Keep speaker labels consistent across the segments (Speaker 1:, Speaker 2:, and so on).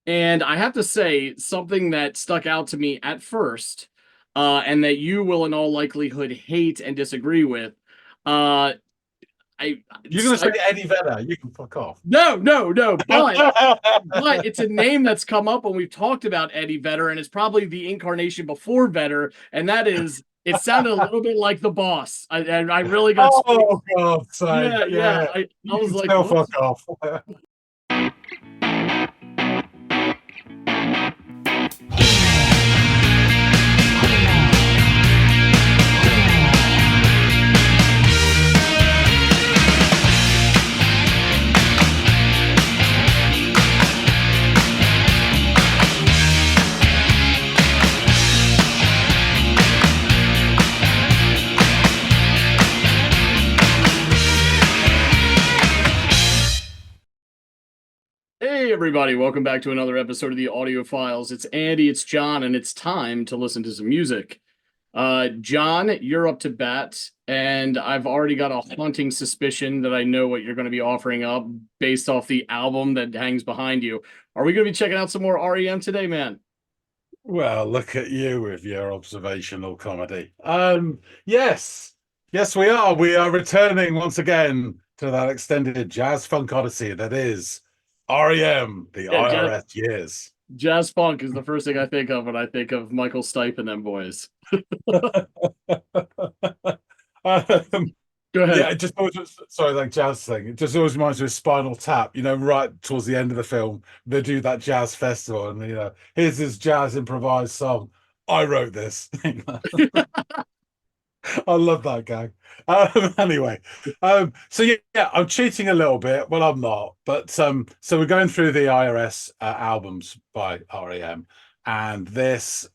Speaker 1: And I have to say, something that stuck out to me at first, and that you will in all likelihood hate and disagree with. Uh, I
Speaker 2: You're going to say Eddie Vedder. You can fuck off.
Speaker 1: no, but it's a name that's come up when we've talked about Eddie Vedder, and it's probably the incarnation before Vedder, and that is it sounded a little bit like the boss. I really got
Speaker 2: Oh, God's sake.
Speaker 1: yeah.
Speaker 2: Yeah.
Speaker 1: I
Speaker 2: You
Speaker 1: was
Speaker 2: can
Speaker 1: like,
Speaker 2: tell
Speaker 1: whoops.
Speaker 2: fuck off.
Speaker 1: Hey everybody, welcome back to another episode of the Audiophiles. It's Andy, it's John, and it's time to listen to some music. John, you're up to bat, and I've already got a haunting suspicion that I know what you're going to be offering up based off the album that hangs behind you. Are we going to be checking out some more REM today, man?
Speaker 2: Well, look at you with your observational comedy. Yes. Yes, we are. We are returning once again to that extended jazz funk odyssey that is REM, the
Speaker 1: Yeah,
Speaker 2: IRS years.
Speaker 1: jazz funk is the first thing I think of when I think of Michael Stipe and them boys.
Speaker 2: um,
Speaker 1: Go
Speaker 2: Yeah,
Speaker 1: ahead.
Speaker 2: it just always, sorry, like jazz thing. It just always reminds me of Spinal Tap. Right towards the end of the film, they do that jazz festival, and here's this jazz improvised song. I wrote this. I love that gag. Anyway, so yeah, I'm cheating a little bit. Well, I'm not, but so we're going through the IRS albums by REM, and this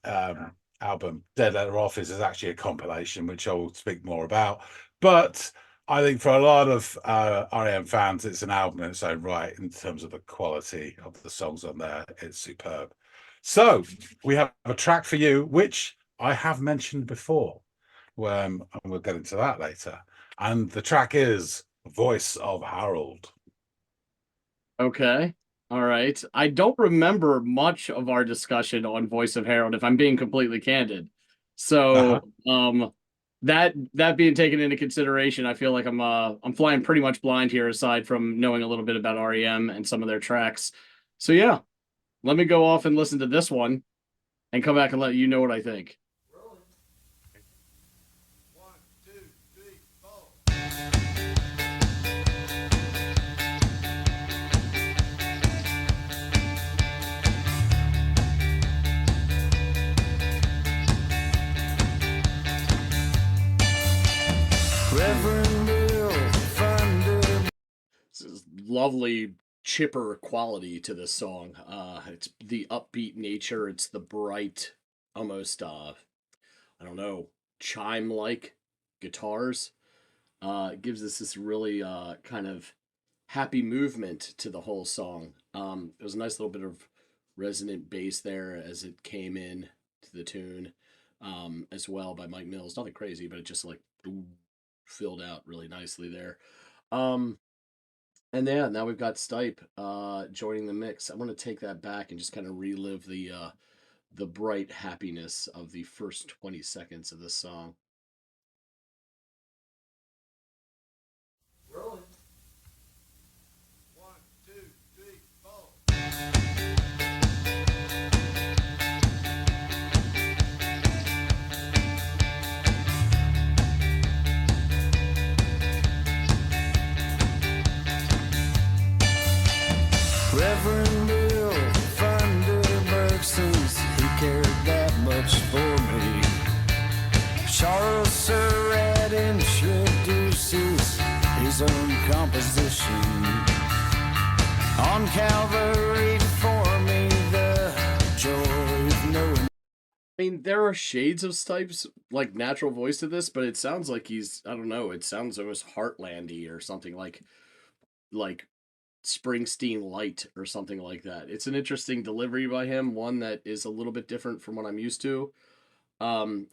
Speaker 2: album, Dead Letter Office, is actually a compilation, which I will speak more about. But I think for a lot of REM fans, it's an album in its own right in terms of the quality of the songs on there. It's superb. So we have a track for you, which I have mentioned before. And we'll get into that later. And the track is Voice of Harold.
Speaker 1: Okay. All right. I don't remember much of our discussion on Voice of Harold, if I'm being completely candid.
Speaker 2: Uh-huh.
Speaker 1: So, that being taken into consideration, I feel like I'm flying pretty much blind here, aside from knowing a little bit about REM and some of their tracks. So yeah, let me go off and listen to this one and come back and let you know what I think. This is lovely chipper quality to this song. It's the upbeat nature. It's the bright, almost I don't know, chime like guitars. It gives us this really kind of happy movement to the whole song. There was a nice little bit of resonant bass there as it came in to the tune, as well by Mike Mills. Nothing crazy, but it just like filled out really nicely there. Um, and yeah, now we've got Stipe joining the mix. I want to take that back and just kind of relive the bright happiness of the first 20 seconds of this song.
Speaker 3: Reverend Bill Funderburg says he cared that much for me. Charles Surratt introduces his own composition. On Calvary for me the joy of knowing.
Speaker 1: I mean, there are shades of Stipe's like natural voice to this, but it sounds like he's I don't know. It sounds almost Heartlandy or something like Springsteen light or something like that. It's an interesting delivery by him, one that is a little bit different from what I'm used to.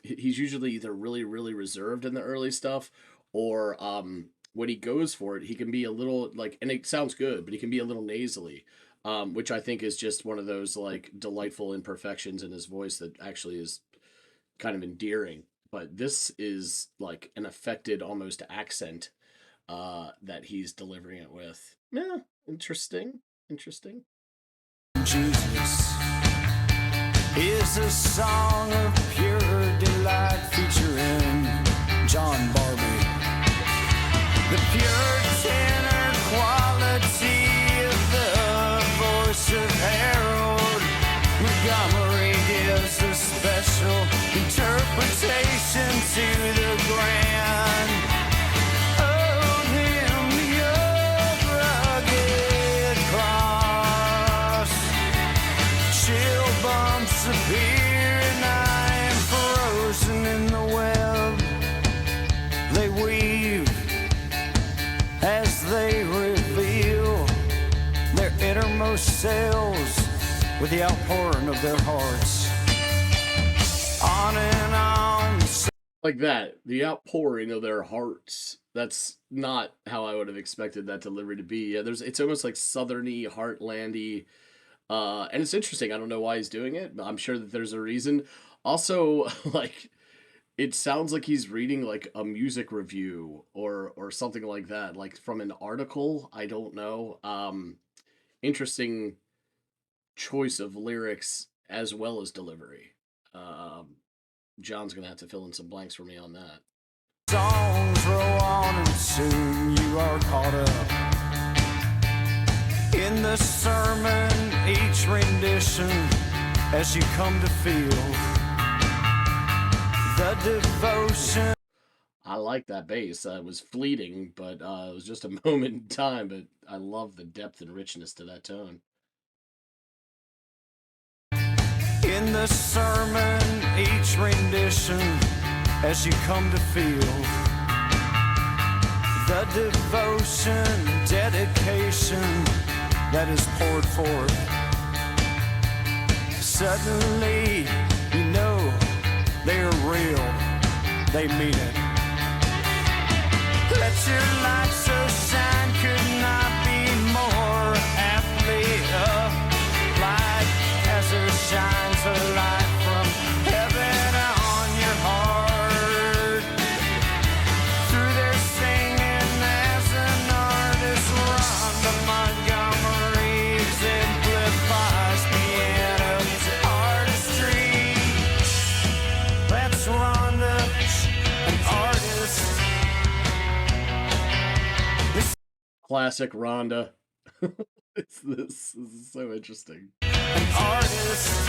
Speaker 1: He's usually either really reserved in the early stuff, or when he goes for it, he can be a little like, and it sounds good, but he can be a little nasally. which I think is just one of those like delightful imperfections in his voice that actually is kind of endearing. But this is like an affected almost accent that he's delivering it with. Yeah, interesting. Interesting.
Speaker 3: Jesus is a song of pure delight featuring John Barbie. The pure tenor quality of the voice of Harold Montgomery gives a special interpretation to the grand. Oh, him, your rugged cross. Chill bumps appear and I am frozen in the web they weave as they reveal their innermost selves with the outpouring of their hearts. On and on.
Speaker 1: Like that, the outpouring of their hearts. That's not how I would have expected that delivery to be. Yeah, it's almost like southerny, heartlandy, and it's interesting. I don't know why he's doing it, but I'm sure that there's a reason. Also, like it sounds like he's reading like a music review or something like that, like from an article. I don't know. Interesting choice of lyrics as well as delivery. John's gonna have to fill in some blanks for me on that.
Speaker 3: Songs roll on and soon you are caught up in the sermon, each rendition as you come to feel the devotion.
Speaker 1: I like that bass. It was fleeting, but it was just a moment in time. But I love the depth and richness to that tone.
Speaker 3: In the sermon, each rendition as you come to feel the devotion, dedication that is poured forth. Suddenly, you know they're real, they mean it. Let your light so shine could not be more aptly applied as there shines a light from heaven on your heart. Through their singing as an artist, Rhonda Montgomery exemplifies piano artistry. That's Rhonda, an artist.
Speaker 1: Classic Rhonda. This is so interesting.
Speaker 3: An artist.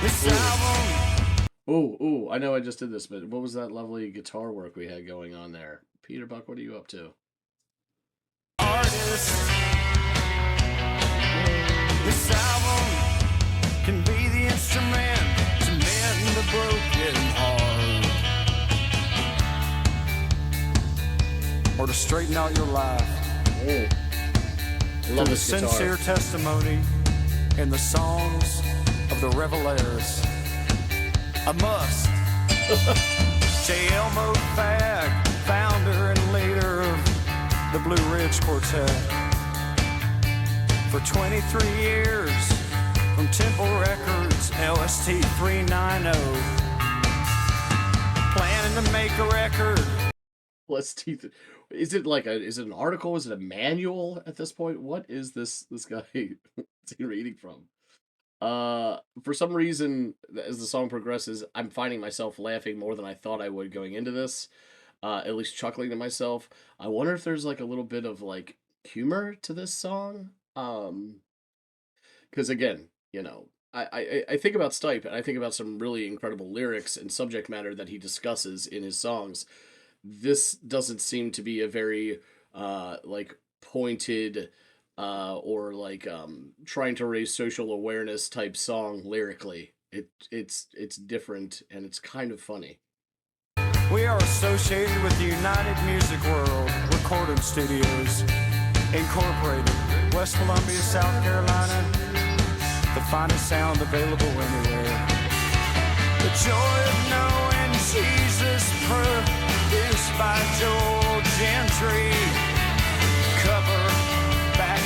Speaker 3: This album.
Speaker 1: Oh, I know I just did this, but what was that lovely guitar work we had going on there? Peter Buck, what are you up to?
Speaker 3: Artist. This album can be the instrument to mend the broken heart, or to straighten out your life.
Speaker 1: Oh, I love
Speaker 3: The
Speaker 1: this guitar.
Speaker 3: sincere testimony in the songs of the Revelairs. A must. J. Elmo Fag, founder and leader of the Blue Ridge Quartet. For 23 years, from Temple Records, LST 390. Planning to make a record.
Speaker 1: Is it an article? Is it a manual at this point? What is this guy what's he reading from? For some reason, as the song progresses, I'm finding myself laughing more than I thought I would going into this. At least chuckling to myself. I wonder if there's like a little bit of like humor to this song. Because again, I think about Stipe and I think about some really incredible lyrics and subject matter that he discusses in his songs. This doesn't seem to be a very like pointed or like trying to raise social awareness type song lyrically. It's different and it's kind of funny.
Speaker 3: We are associated with the United Music World Recording Studios, Incorporated, West Columbia, South Carolina, the finest sound available anywhere. The joy of knowing Jesus, produced by Joel Gentry. Cover, back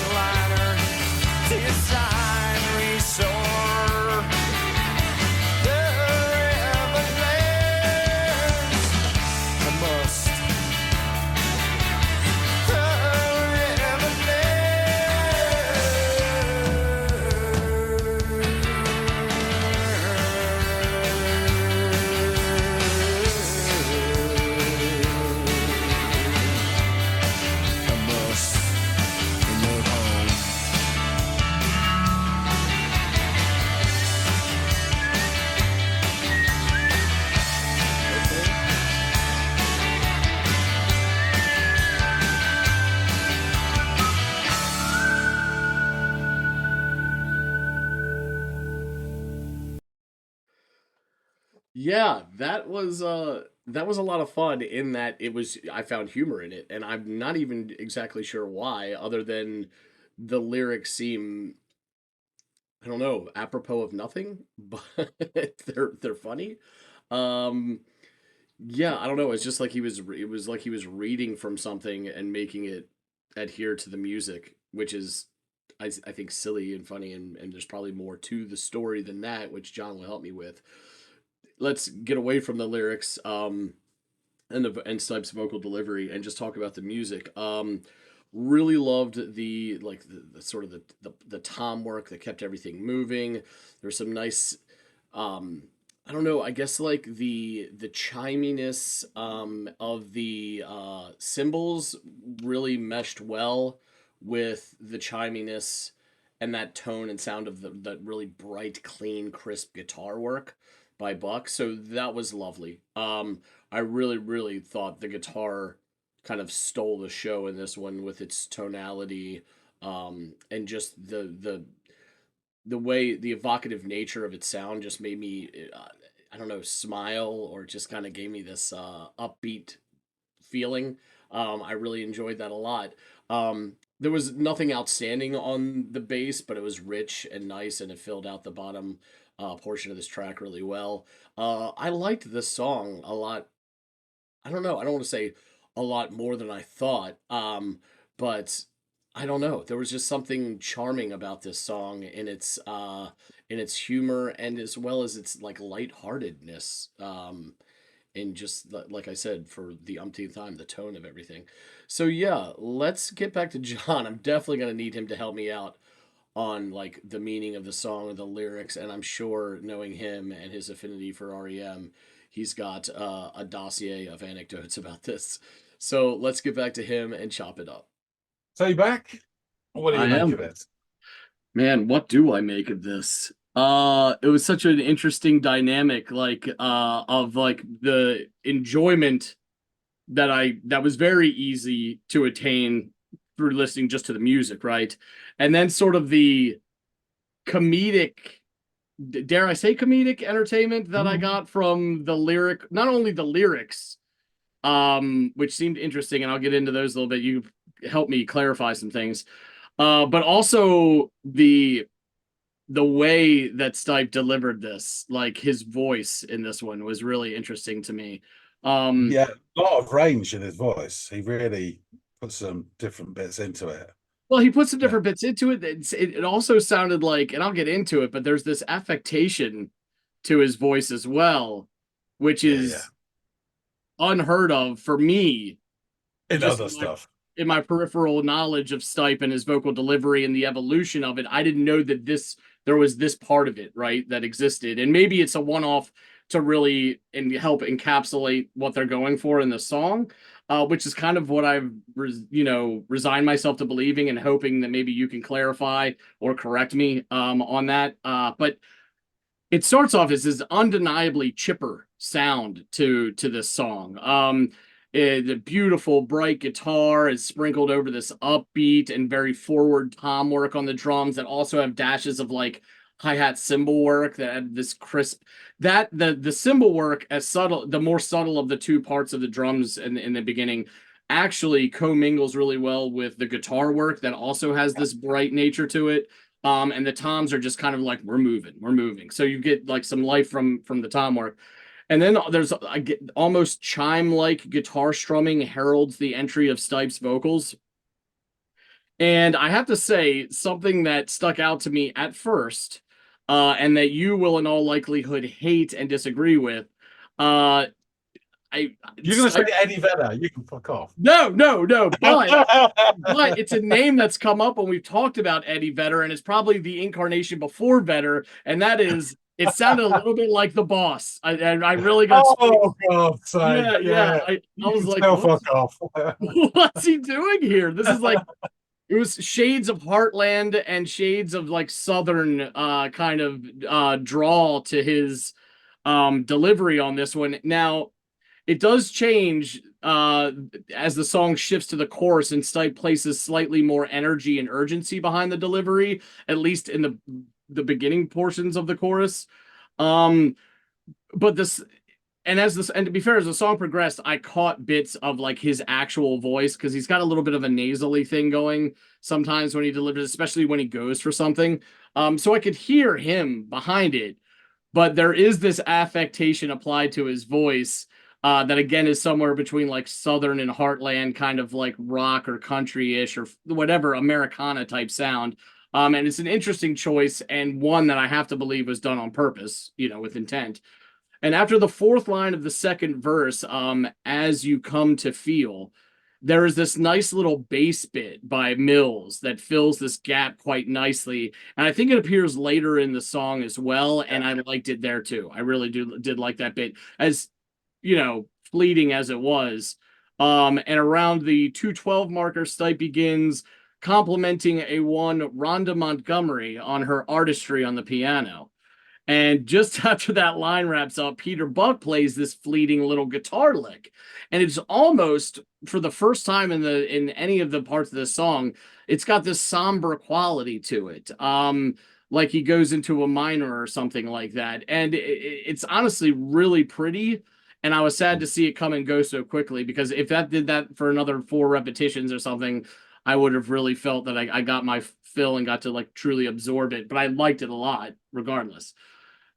Speaker 1: Yeah, that was a lot of fun in that I found humor in it, and I'm not even exactly sure why, other than the lyrics seem, I don't know, apropos of nothing, but they're funny. Um yeah, I don't know, it's just like it was like he was reading from something and making it adhere to the music, which is I think silly and funny, and there's probably more to the story than that, which John will help me with. Let's get away from the lyrics and Stipe's vocal delivery and just talk about the music. Really loved the sort of the tom work that kept everything moving. There's some nice I don't know, I guess like the chiminess of the cymbals really meshed well with the chiminess and that tone and sound of the really bright, clean, crisp guitar work by Buck. So that was lovely. I really, really thought the guitar kind of stole the show in this one with its tonality, and just the way the evocative nature of its sound just made me I don't know, smile, or just kind of gave me this upbeat feeling. I really enjoyed that a lot. There was nothing outstanding on the bass, but it was rich and nice, and it filled out the bottom portion of this track really well. I liked this song a lot. I don't know. I don't want to say a lot more than I thought, but I don't know. There was just something charming about this song in its humor, and as well as its like lightheartedness. And just like I said, for the umpteenth time, the tone of everything. So yeah, let's get back to John. I'm definitely gonna need him to help me out on like the meaning of the song or the lyrics, and I'm sure, knowing him and his affinity for REM, he's got a dossier of anecdotes about this. So let's get back to him and chop it up.
Speaker 2: So you back? What do
Speaker 1: I
Speaker 2: you make of
Speaker 1: am.
Speaker 2: it?
Speaker 1: Man, what do I make of this? It was such an interesting dynamic, like of like the enjoyment that was very easy to attain through listening just to the music, right? And then sort of the comedic, dare I say comedic entertainment that I
Speaker 2: Mhm.
Speaker 1: got from the lyric, not only the lyrics, which seemed interesting, and I'll get into those a little bit. You help me clarify some things. But also the way that Stipe delivered this, like his voice in this one was really interesting to me. Um,
Speaker 2: Yeah, a lot of range in his voice. He really put some different bits into it.
Speaker 1: well, he put some
Speaker 2: Yeah,
Speaker 1: different bits into it. It also sounded like, and I'll get into it, but there's this affectation to his voice as well, which
Speaker 2: yeah, yeah.
Speaker 1: is unheard of for me,
Speaker 2: In
Speaker 1: just
Speaker 2: other stuff.
Speaker 1: in my peripheral knowledge of Stipe and his vocal delivery and the evolution of it. I didn't know that there was this part of it, right, that existed. And maybe it's a one-off to really and help encapsulate what they're going for in the song, which is kind of what I've resigned myself to believing, and hoping that maybe you can clarify or correct me on that. But it starts off as this undeniably chipper sound to this song. The beautiful bright guitar is sprinkled over this upbeat and very forward tom work on the drums that also have dashes of like hi-hat cymbal work that have this crisp, that the cymbal work, as subtle, the more subtle of the two parts of the drums in the beginning, actually commingles really well with the guitar work that also has this bright nature to it. And the toms are just kind of like, we're moving, we're moving. So you get like some life from the tom work. And then there's, I get almost chime like guitar strumming heralds the entry of Stipe's vocals. And I have to say, something that stuck out to me at first, and that you will in all likelihood hate and disagree with. Uh, I
Speaker 2: You're going to say
Speaker 1: Stipe,
Speaker 2: Eddie Vedder. You can fuck off.
Speaker 1: no, but it's a name that's come up when we've talked about Eddie Vedder, and it's probably the incarnation before Vedder, and that is, it sounded a little bit like the boss. I really got
Speaker 2: Oh, God's sake.
Speaker 1: yeah.
Speaker 2: Yeah.
Speaker 1: I
Speaker 2: You
Speaker 1: was
Speaker 2: can
Speaker 1: like,
Speaker 2: tell fuck off.
Speaker 1: what's he doing here? This is like, it was shades of Heartland and shades of like Southern kind of drawl to his delivery on this one. Now, it does change as the song shifts to the chorus, and Stipe places slightly more energy and urgency behind the delivery, at least in the beginning portions of the chorus. Um, but this and to be fair, as the song progressed, I caught bits of like his actual voice because he's got a little bit of a nasally thing going sometimes when he delivers, especially when he goes for something. So I could hear him behind it, but there is this affectation applied to his voice that again is somewhere between like southern and heartland kind of like rock or country-ish or whatever Americana type sound. And it's an interesting choice and one that I have to believe was done on purpose, with intent. And after the fourth line of the second verse, as you come to feel, there is this nice little bass bit by Mills that fills this gap quite nicely. And I think it appears later in the song as well. And I liked it there too. I really did like that bit, as fleeting as it was. And around the 2:12 marker, Stipe begins complimenting a one Rhonda Montgomery on her artistry on the piano. And just after that line wraps up, Peter Buck plays this fleeting little guitar lick. And it's almost for the first time in any of the parts of this song, it's got this somber quality to it. Like he goes into a minor or something like that. And it's honestly really pretty. And I was sad to see it come and go so quickly because if that did that for another 4 repetitions or something, I would have really felt that I got my fill and got to like truly absorb it. But I liked it a lot regardless.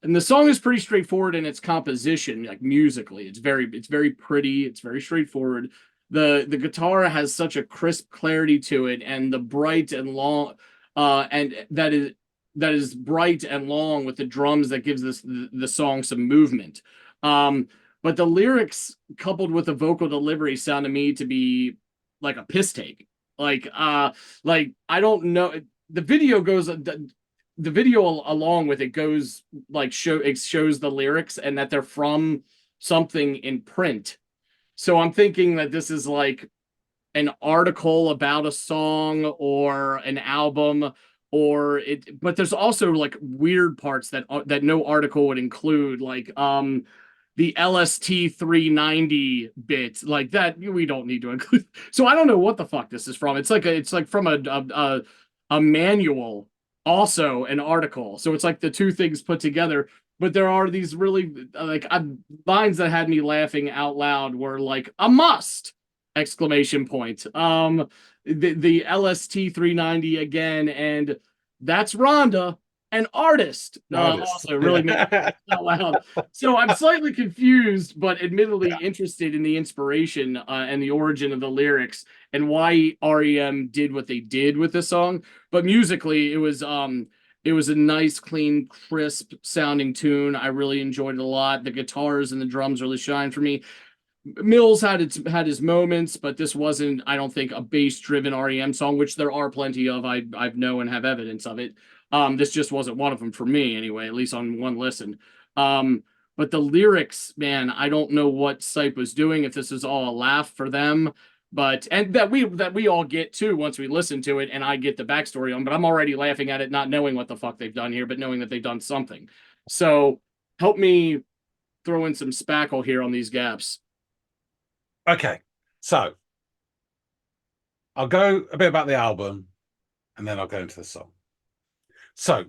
Speaker 1: And the song is pretty straightforward in its composition, like musically. It's very pretty, it's very straightforward. The guitar has such a crisp clarity to it, and the bright and long and that is bright and long with the drums that gives the song some movement. But the lyrics coupled with the vocal delivery sound to me to be like a piss take. Like I don't know. The video goes the video along with it goes like it shows the lyrics and that they're from something in print. So I'm thinking that this is like an article about a song or an album but there's also like weird parts that no article would include, like the LST 390 bit like that we don't need to include. So I don't know what the fuck this is from. It's like from a manual, also an article. So it's like the two things put together. But there are these really lines that had me laughing out loud were like a must exclamation point. The LST 390 again, and that's Rhonda, an artist. Also really made me laugh out loud. So I'm slightly confused, but admittedly interested in the inspiration and the origin of the lyrics and why REM did what they did with the song. But musically, it was a nice, clean, crisp sounding tune. I really enjoyed it a lot. The guitars and the drums really shine for me. Mills had his moments, but this wasn't, I don't think, a bass-driven REM song, which there are plenty of. I know and have evidence of it. This just wasn't one of them for me, anyway, at least on one listen. But the lyrics, man, I don't know what Stipe was doing, if this is all a laugh for them, and that we all get too once we listen to it, and I get the backstory on. But I'm already laughing at it, not knowing what the fuck they've done here, but knowing that they've done something. So help me throw in some spackle here on these gaps.
Speaker 2: Okay, so I'll go a bit about the album and then I'll go into the song. So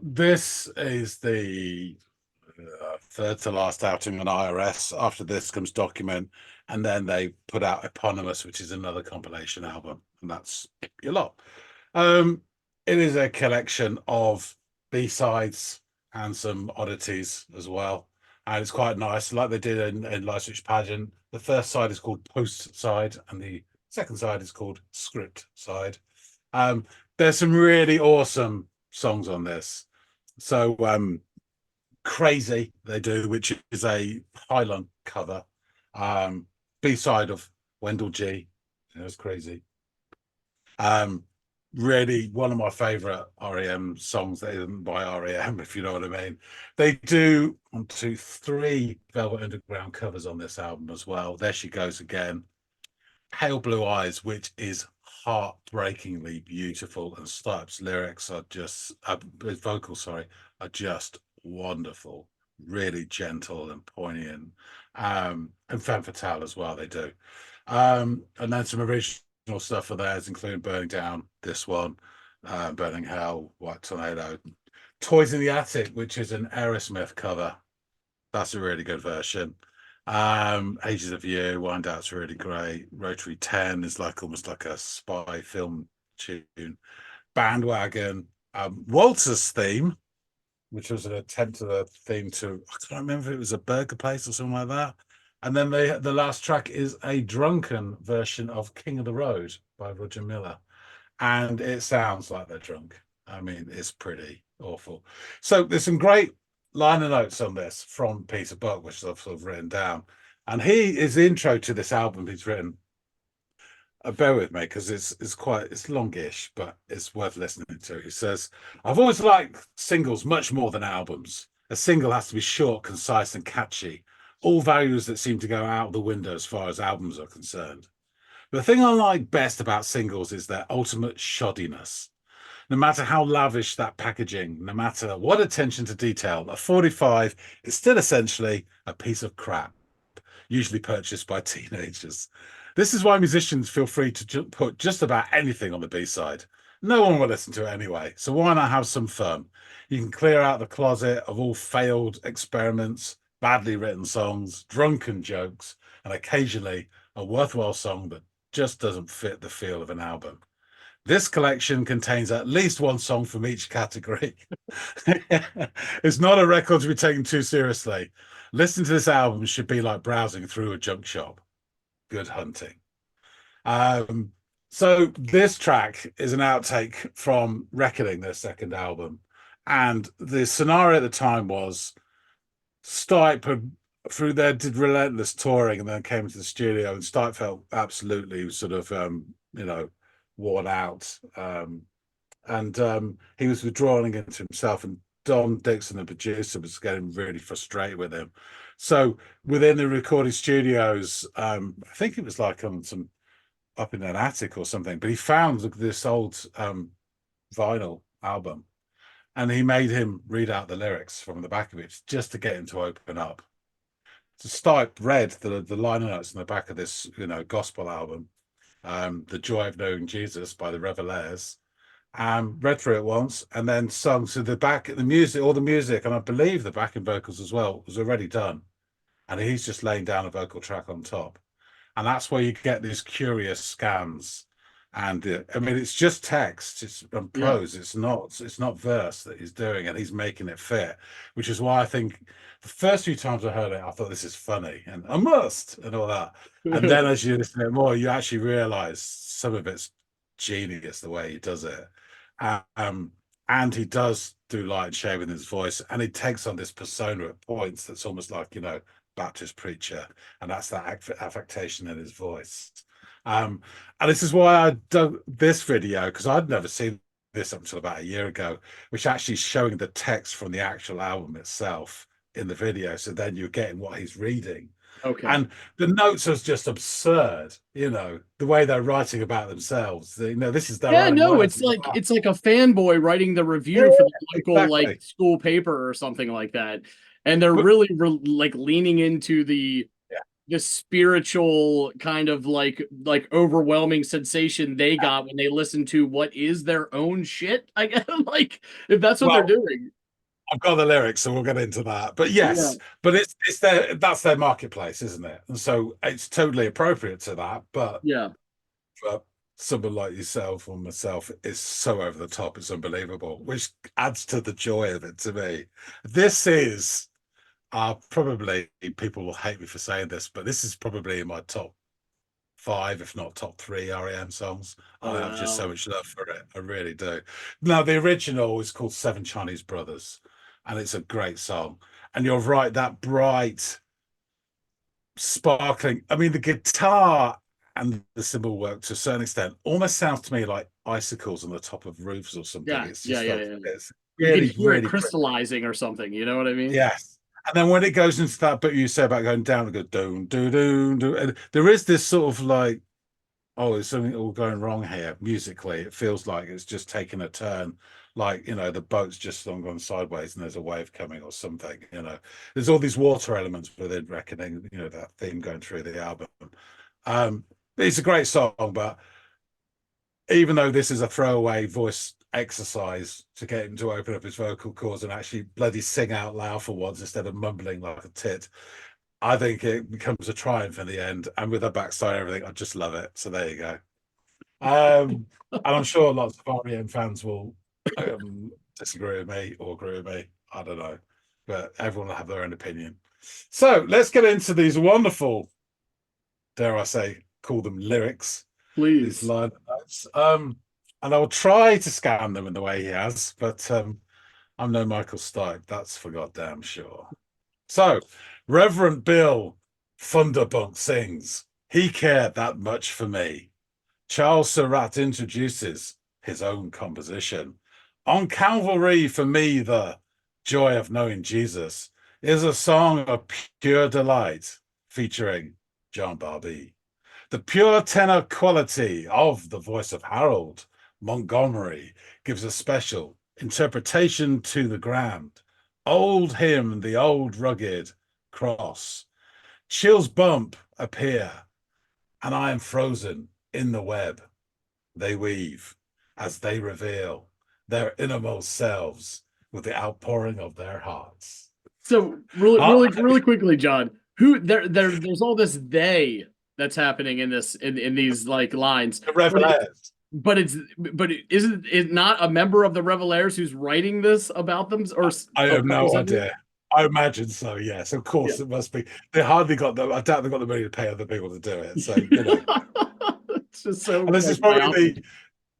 Speaker 2: this is the third to last outing on IRS. After this comes Document, and then they put out Eponymous, which is another compilation album, and that's your lot. It is a collection of B-sides and some oddities as well, and it's quite nice, like they did in Light Switch Pageant. The first side is called Post Side, and the second side is called Script Side. There's some really awesome songs on this. So Crazy they do, which is a Highland cover. B-side of Wendell G. It was Crazy. Really one of my favorite REM songs that isn't by REM, if you know what I mean. They do 1, 2, 3 Velvet Underground covers on this album as well. There She Goes Again, Pale Blue Eyes, which is heartbreakingly beautiful, and Stipe's lyrics are just his vocals, sorry, are just wonderful, really gentle and poignant, and Femme Fatale as well. They do, and then some original stuff for theirs, including Burning Down, this one, Burning Hell, White Tornado, Toys in the Attic, which is an Aerosmith cover. That's a really good version. Ages of You, Wind Out's really great. Rotary 10 is like almost like a spy film tune. Bandwagon, Walter's theme, which was an attempt at a theme to, I can't remember if it was a burger place or something like that. And then the last track is a drunken version of King of the Road by Roger Miller. And it sounds like they're drunk. I mean, it's pretty awful. So there's some great liner notes on this from Peter Buck, which I've sort of written down. And he is the intro to this album he's written. Bear with me because it's longish, but it's worth listening to. He says, "I've always liked singles much more than albums. A single has to be short, concise, and catchy. All values that seem to go out the window as far as albums are concerned. The thing I like best about singles is their ultimate shoddiness. No matter how lavish that packaging, no matter what attention to detail, a 45 is still essentially a piece of crap, usually purchased by teenagers. This is why musicians feel free to put just about anything on the B-side. No one will listen to it anyway, so why not have some fun? You can clear out the closet of all failed experiments, badly written songs, drunken jokes, and occasionally a worthwhile song that just doesn't fit the feel of an album. This collection contains at least one song from each category. It's not a record to be taken too seriously. Listening to this album should be like browsing through a junk shop. Good hunting." So this track is an outtake from Reckoning, their second album. And the scenario at the time was Stipe had did relentless touring and then came into the studio, and Stipe felt absolutely sort of worn out. He was withdrawing into himself, and Don Dixon, the producer, was getting really frustrated with him. So within the recording studios, I think it was like on some up in an attic or something, but he found this old vinyl album, and he made him read out the lyrics from the back of it just to get him to open up. So Stipe read the liner notes on the back of this, gospel album, "The Joy of Knowing Jesus" by the Revelaires, read through it once, and then sung. So the music, all the music, and I believe the backing vocals as well, was already done, and he's just laying down a vocal track on top, and that's where you get these curious scans. And I mean, it's just text, it's prose. It's not verse that he's doing, and he's making it fit, which is why I think the first few times I heard it, I thought this is funny and I must and all that. And then as you listen to it more, you actually realize some of it's genius the way he does it. And he does do light and shade with his voice, and he takes on this persona at points that's almost like, Baptist preacher, and that's that affectation in his voice. And this is why I dug this video, because I'd never seen this up until about a year ago, which actually is showing the text from the actual album itself in the video. So then you're getting what he's reading.
Speaker 1: Okay.
Speaker 2: And the notes are just absurd, the way they're writing about themselves. This is their own words.
Speaker 1: It's like a fanboy writing the review for the local
Speaker 2: exactly.
Speaker 1: school paper or something like that. And they're really leaning into the spiritual kind of like overwhelming sensation they got when they listened to what is their own shit. I guess if that's what they're doing.
Speaker 2: I've got the lyrics, so we'll get into that. But yes, but that's their marketplace, isn't it? And so it's totally appropriate to that. But for someone like yourself or myself, it's so over the top, it's unbelievable, which adds to the joy of it to me. This is probably, people will hate me for saying this, but this is probably in my top 5, if not top 3 R.E.M songs. I have just so much love for it. I really do. Now, the original is called Seven Chinese Brothers, and it's a great song. And you're right, that bright, sparkling, I mean, the guitar and the cymbal work to a certain extent almost sounds to me like icicles on the top of roofs or something. It's just it's really, really
Speaker 1: crystallizing or something, you know what I mean?
Speaker 2: Yes. And then when it goes into that bit you say about going down, and go doon, doo, doo, doo, and there is this sort of like, oh, there's something all going wrong here musically. It feels like it's just taken a turn, like, the boat's just gone sideways and there's a wave coming or something. There's all these water elements within Reckoning, that theme going through the album. It's a great song, but even though this is a throwaway voice exercise to get him to open up his vocal cords and actually bloody sing out loud for once instead of mumbling like a tit. I think it becomes a triumph in the end, and with the backside and everything, I just love it. So there you go. And I'm sure lots of R.E.M fans will disagree with me or agree with me. I don't know, but everyone will have their own opinion. So let's get into these wonderful, dare I say, call them lyrics, these
Speaker 1: Please.
Speaker 2: line notes. And I'll try to scan them in the way he has, but I'm no Michael Stipe, that's for goddamn sure. So, Reverend Bill Thunderbunk sings, "He cared that much for me." Charles Surratt introduces his own composition. "On Calvary for me, the joy of knowing Jesus" is a song of pure delight featuring John Barbie. The pure tenor quality of the voice of Harold Montgomery gives a special interpretation to the grand old hymn, the old rugged cross. Chills bump appear, and I am frozen in the web they weave as they reveal their innermost selves with the outpouring of their hearts.
Speaker 1: So really quickly, John, there's all this they that's happening in these like lines.
Speaker 2: The Revelaires.
Speaker 1: But isn't it not a member of the Revelaires who's writing this about them? Or
Speaker 2: I have no idea. I imagine so, yes. Of course, it must be. They hardly got the. I doubt they got the money to pay other people to do it. So, you know.
Speaker 1: It's just so.
Speaker 2: And this is probably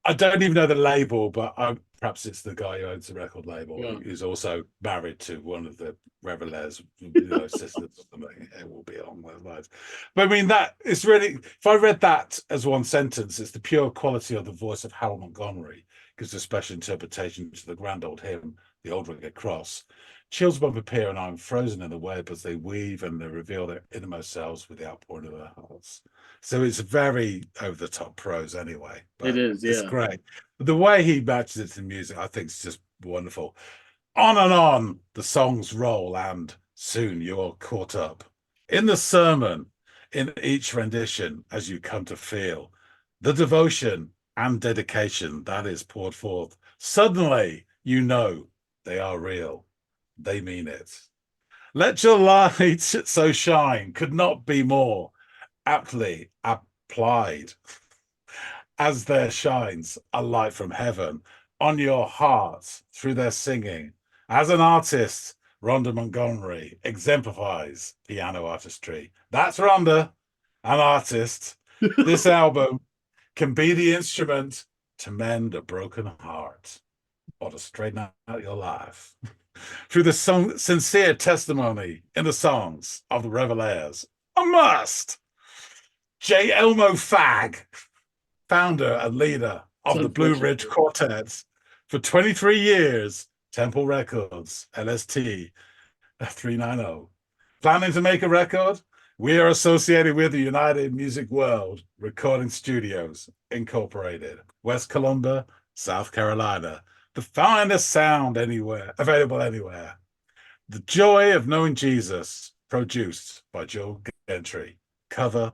Speaker 2: I don't even know the label, but perhaps it's the guy who owns the record label, who's also married to one of the Revelaires, sisters or something. It will be along those lines. But I mean, that is really, if I read that as one sentence, it's the pure quality of the voice of Harold Montgomery, gives a special interpretation to the grand old hymn, the old rugged cross. Chills bump appear, and I'm frozen in the web as they weave and they reveal their innermost selves with the outpouring of their hearts. So it's very over the top prose anyway. But
Speaker 1: it is, yeah.
Speaker 2: It's great. The way he matches it to music, I think, is just wonderful. On and on the songs roll, and soon you're caught up in the sermon, in each rendition, as you come to feel the devotion and dedication that is poured forth. Suddenly, you know they are real. They mean it. Let your light so shine could not be more aptly applied as there shines a light from heaven on your heart through their singing. As an artist, Rhonda Montgomery exemplifies piano artistry. That's Rhonda, an artist. This album can be the instrument to mend a broken heart or to straighten out your life. Through the sincere testimony in the songs of the Revelaires, a must. J. Elmo Fagg, founder and leader of the Blue Ridge Quartet for 23 years, Temple Records, LST 390. Planning to make a record? We are associated with the United Music World Recording Studios, Incorporated, West Columbia, South Carolina. The finest sound anywhere, available anywhere. The Joy of Knowing Jesus, produced by Joe Gentry. Cover,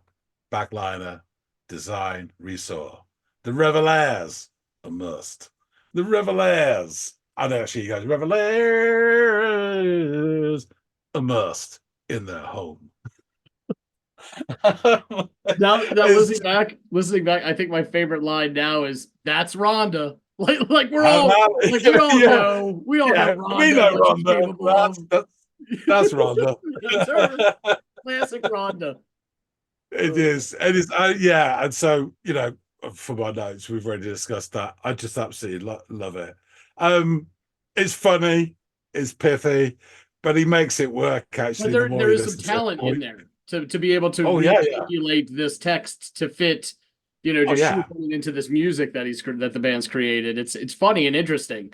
Speaker 2: backliner, design, Resor. The Revelaires, a must. The Revelaires. I know actually you guys, Revelaires, a must in their home.
Speaker 1: now listening back, I think my favorite line now is "That's Rhonda." Like we all know, we all know Rhonda.
Speaker 2: We know Rhonda. That's Rhonda.
Speaker 1: That's her. Classic Rhonda.
Speaker 2: It is. Yeah. And so, for my notes, we've already discussed that. I just absolutely love it. It's funny, it's pithy, but he makes it work. Actually,
Speaker 1: but there is some talent in there to be able to articulate this text to fit. Shoehorn into this music that the band's created. It's funny and interesting.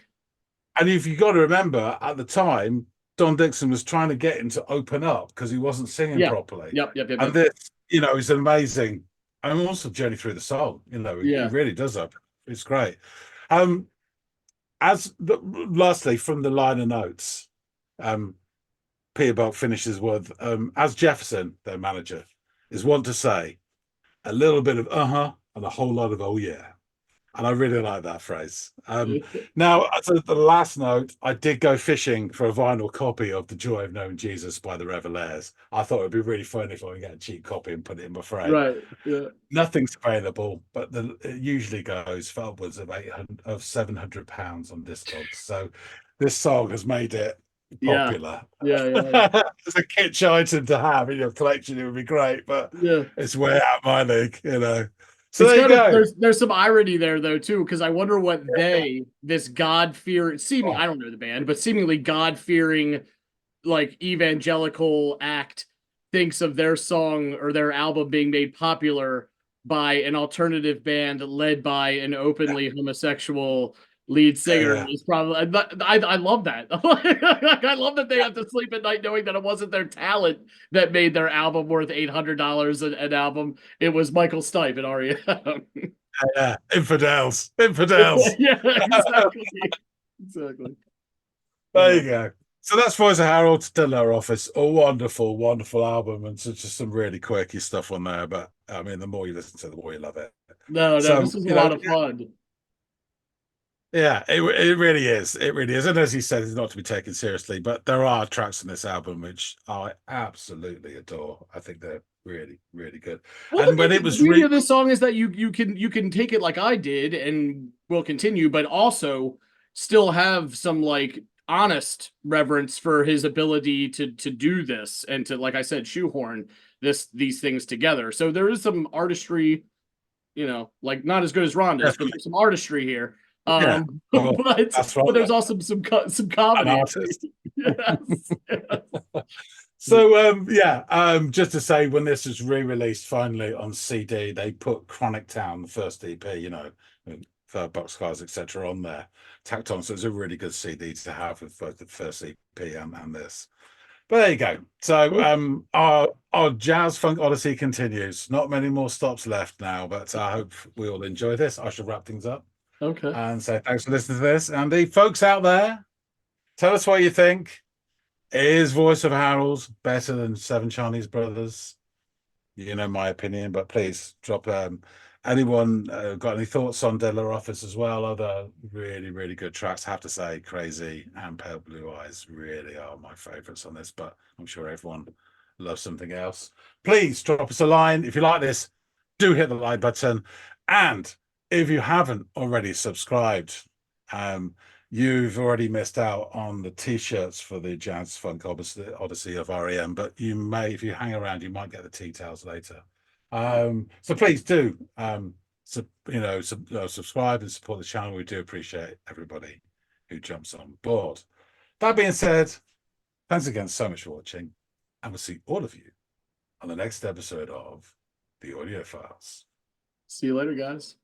Speaker 2: And if you got to remember, at the time, Don Dixon was trying to get him to open up because he wasn't singing properly.
Speaker 1: Yep.
Speaker 2: And this, is an amazing. And also journey through the song. He really does open. It's great. Lastly, from the liner notes, Peter Buck finishes with, as Jefferson, their manager, is wont to say, a little bit of and a whole lot of oh yeah. And I really like that phrase. Now, as the last note, I did go fishing for a vinyl copy of The Joy of Knowing Jesus by the Revelaires. I thought it'd be really funny if I could get a cheap copy and put it in my frame.
Speaker 1: Right. Yeah.
Speaker 2: Nothing's available, but it usually goes for upwards of 800 of £700 on Discogs. So this song has made it
Speaker 1: Yeah.
Speaker 2: popular.
Speaker 1: Yeah. Yeah.
Speaker 2: As a kitsch item to have in your collection, it would be great, but
Speaker 1: Yeah.
Speaker 2: it's way out my league. So
Speaker 1: It's
Speaker 2: there you
Speaker 1: kind of
Speaker 2: go.
Speaker 1: there's some irony there though too, because I wonder what this God fear seeming
Speaker 2: Oh,
Speaker 1: I don't know the band, but seemingly God fearing like evangelical act thinks of their song or their album being made popular by an alternative band led by an openly homosexual lead singer
Speaker 2: yeah.
Speaker 1: is probably I love that. I love that they have to sleep at night knowing that it wasn't their talent that made their album worth $800 an album. It was Michael Stipe and R.E.M.
Speaker 2: Yeah, infidels.
Speaker 1: Yeah, exactly. Exactly.
Speaker 2: There you go. So that's Voice of Harold, Still Our Office. A wonderful, wonderful album, and so just some really quirky stuff on there. But I mean, the more you listen to it, the more you love it.
Speaker 1: No,
Speaker 2: So
Speaker 1: this was a lot of fun.
Speaker 2: yeah, it really is. It really is. And as you said, it's not to be taken seriously, but there are tracks in this album which I absolutely adore. I think they're really, really good.
Speaker 1: Well,
Speaker 2: And when it
Speaker 1: the
Speaker 2: was
Speaker 1: beauty of this song is that you can take it like I did and will continue, but also still have some like honest reverence for his ability to do this and to, like I said, shoehorn these things together. So there is some artistry, like not as good as Rhonda's, but there's some artistry here.
Speaker 2: yeah, well, that's
Speaker 1: But
Speaker 2: right.
Speaker 1: there's also some
Speaker 2: An
Speaker 1: comedy.
Speaker 2: artist.
Speaker 1: Yes, yes.
Speaker 2: So just to say, when this was re-released finally on CD, they put Chronic Town, the first EP, for Boxcars, etc., on there, tacked on. So it's a really good CD to have with both the first EP and this. But there you go. So our jazz funk odyssey continues. Not many more stops left now, but I hope we all enjoy this. I shall wrap things up
Speaker 1: Okay.
Speaker 2: and say thanks for listening to this. And the folks out there, tell us what you think. Is Voice of Harold better than Seven Chinese Brothers? You know my opinion, but please drop anyone got any thoughts on Dead Low Office as well? Other really, really good tracks. I have to say, Crazy and Pale Blue Eyes really are my favorites on this, but I'm sure everyone loves something else. Please drop us a line. If you like this, do hit the like button. And if you haven't already subscribed, you've already missed out on the t-shirts for the Jazz Funk Odyssey of R.E.M, but you may, if you hang around, you might get the tea-towels later. So please do subscribe and support the channel. We do appreciate everybody who jumps on board. That being said, thanks again so much for watching, and we'll see all of you on the next episode of the Audiophiles.
Speaker 1: See you later, guys.